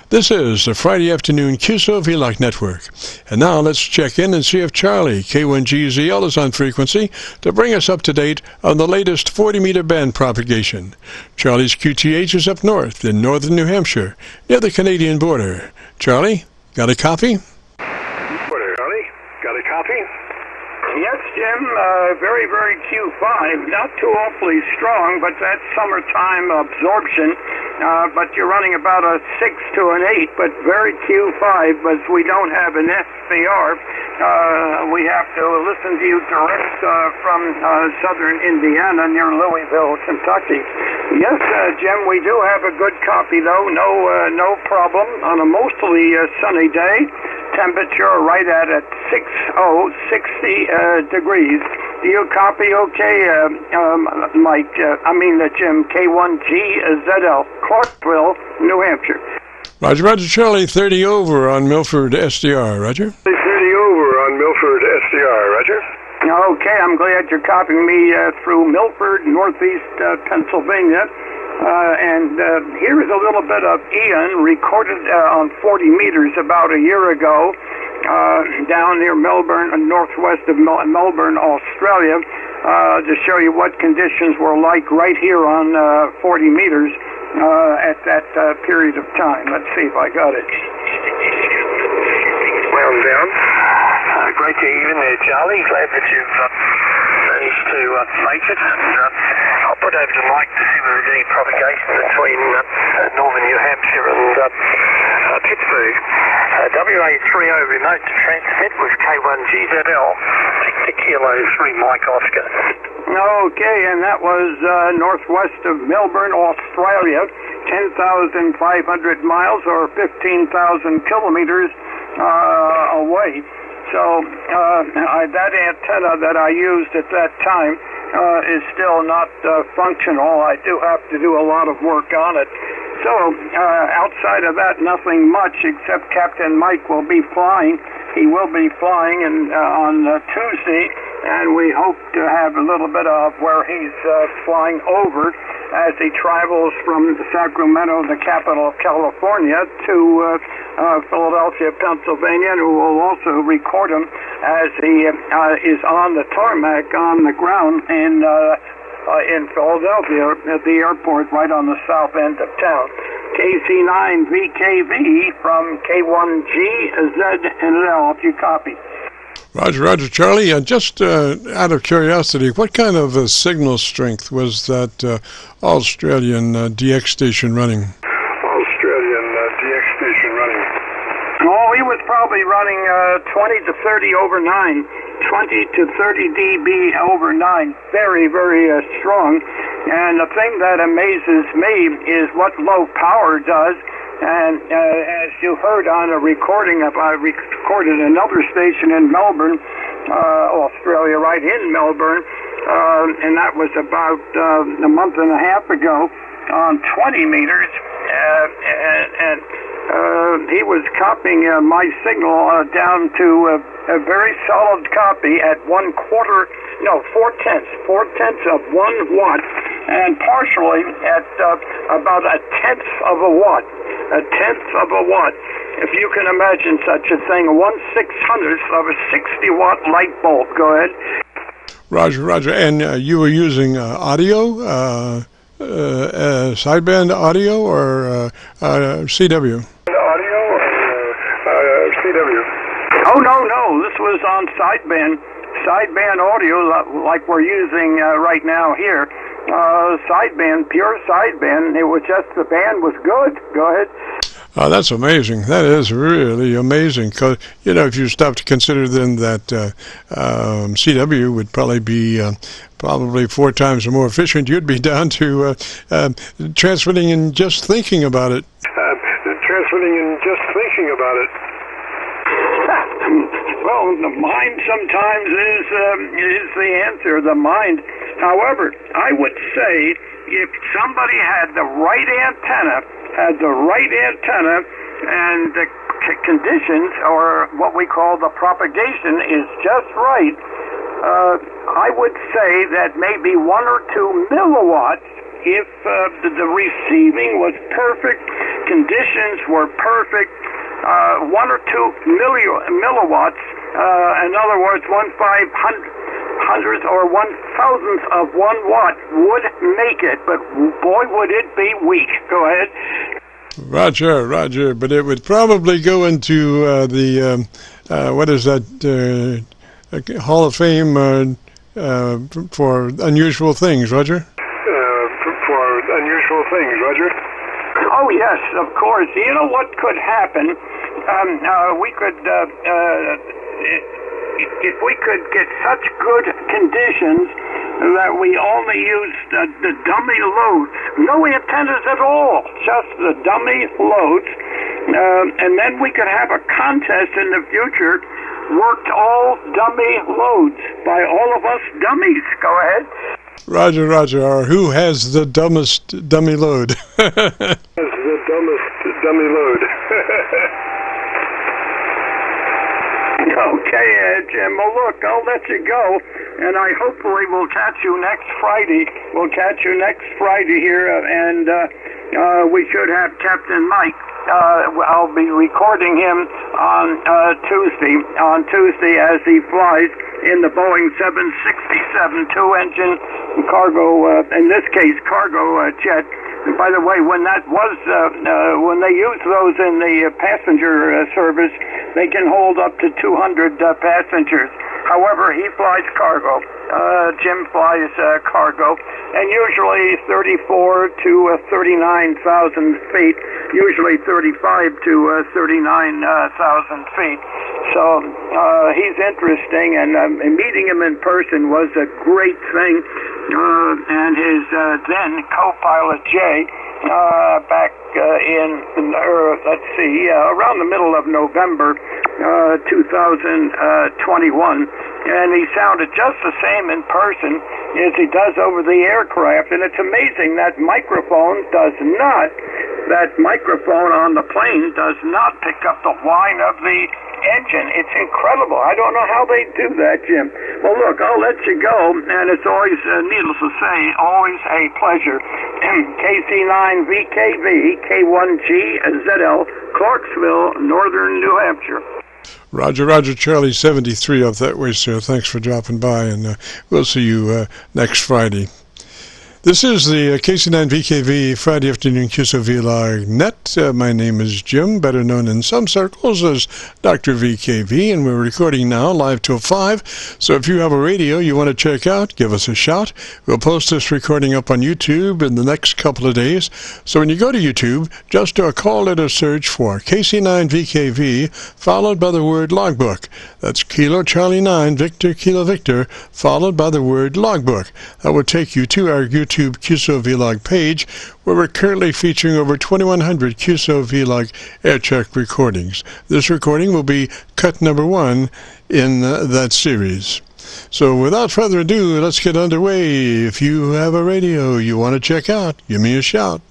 This is the Friday afternoon Qso-Vlog network. And now let's check in and see if CHARLEY-K1GZL is on frequency to bring us up to date on the latest 40-meter band propagation. Charlie's QTH is up north in northern New Hampshire, near the Canadian border. Charlie, got a copy? Charlie, got a copy? Yes, Jim, very Q5, not too awfully strong, but that's summertime absorption. But you're running about a 6 to an 8, but very Q5, but we don't have an SVR. We have to listen to you direct from southern Indiana near Louisville, Kentucky. Yes, Jim, we do have a good copy, though. No problem. On a mostly sunny day, temperature right at 60 degrees. Do you copy okay, Mike? Jim, K1GZL, Clarksville, New Hampshire. Roger, Charlie, 30 over on Milford SDR, Roger. 30 over on Milford SDR, Roger. Okay, I'm glad you're copying me through Milford, northeast Pennsylvania. And here is a little bit of Ian recorded on 40 meters about a year ago down near Melbourne, northwest of Melbourne, Australia, to show you what conditions were like right here on 40 meters at that period of time. Let's see if I got it. Wound down. Great to hear you in there, Charlie. Glad that you've managed to make it. And I'll put over to Mike to see whether there's any propagation between northern New Hampshire and Pittsburgh. WA3O remote to transmit with K1GZL, Victor Kilo 3 Mike Oscar. Okay, and that was northwest of Melbourne, Australia, 10,500 miles or 15,000 kilometers away. So that antenna that I used at that time is still not functional. I do have to do a lot of work on it. So outside of that, nothing much except Captain Mike will be flying. He will be flying on Tuesday, and we hope to have a little bit of where he's flying over as he travels from Sacramento, the capital of California, to Philadelphia, Pennsylvania, and we will also record him as he is on the tarmac on the ground in Philadelphia at the airport right on the south end of town. KC9VKV from K1GZL, if you copy. Roger, Charlie. Just out of curiosity, what kind of signal strength was that Australian DX station running? Australian DX station running. Oh, he was probably running 20 to 30 over 9. 20 to 30 dB over 9. Very strong. And the thing that amazes me is what low power does. And as you heard on a recording, I recorded another station in Melbourne, Australia, right in Melbourne, and that was about a month and a half ago on 20 meters, and he was copying my signal down to a very solid copy at 4/10 of 1 watt, and partially at about 1/10 of a watt. 1/10 of a watt. If you can imagine such a thing, 1/600th of a 60-watt light bulb. Go ahead. Roger. And you were using audio, sideband audio, or CW? Audio or CW? Oh, no. This was on sideband audio like we're using right now here. Sideband, pure sideband. It was just the band was good. Go ahead. That's amazing. That is really amazing. Because if you stop to consider then that CW would probably be 4 times more efficient, you'd be down to transmitting and just thinking about it. Well, the mind sometimes is the answer. The mind. However, I would say if somebody had the right antenna, and the conditions, or what we call the propagation, is just right, I would say that maybe 1 or 2 milliwatts if the receiving was perfect, conditions were perfect, 1 or 2 milliwatts, in other words, 1/500th or 1/1000th of 1 watt would make it, but boy, would it be weak. Go ahead. Roger, but it would probably go into the what is that, Hall of Fame for unusual things, Roger? For unusual things, Roger. Oh, yes, of course. You know what could happen? We could, if we could get such good conditions that we only use the dummy loads, no antennas at all, just the dummy loads, and then we could have a contest in the future, worked all dummy loads by all of us dummies. Go ahead. Roger, or who has the dumbest dummy load? The dumbest dummy load. Okay, Jim. Well, look, I'll let you go, and I hopefully will catch you next Friday. We'll catch you next Friday here, and we should have Captain Mike. I'll be recording him on Tuesday as he flies in the Boeing 767 two-engine cargo, in this case, cargo jet. And by the way, when that was, when they use those in the passenger service, they can hold up to 200 passengers. However, he flies cargo. Jim flies cargo, and usually 34 to 39,000 feet, usually 35 to 39,000 feet. So he's interesting, and meeting him in person was a great thing. And his then co-pilot Jay, back in let's see, around the middle of November 2021, and he sounded just the same in person as he does over the aircraft. And it's amazing that microphone on the plane does not pick up the whine of the engine. It's incredible. I don't know how they do that, Jim. Well, look, I'll let you go, and it's always, needless to say, always a pleasure. KC9VKV, K1GZL, Clarksville, Northern New Hampshire. Roger, Charlie 73 up that way, sir. Thanks for dropping by, and we'll see you next Friday. This is the KC9VKV Friday afternoon Qso-Vlog net. My name is Jim, better known in some circles as Dr. VKV, and we're recording now live till 5. So if you have a radio you want to check out, give us a shout. We'll post this recording up on YouTube in the next couple of days. So when you go to YouTube, just do a call letter search for KC9VKV, followed by the word logbook. That's Kilo Charlie 9, Victor Kilo Victor, followed by the word logbook. That will take you to our YouTube Qso-Vlog page, where we're currently featuring over 2,100 Qso-Vlog aircheck recordings. This recording will be cut number 1 in that series. So without further ado, let's get underway. If you have a radio you want to check out, give me a shout.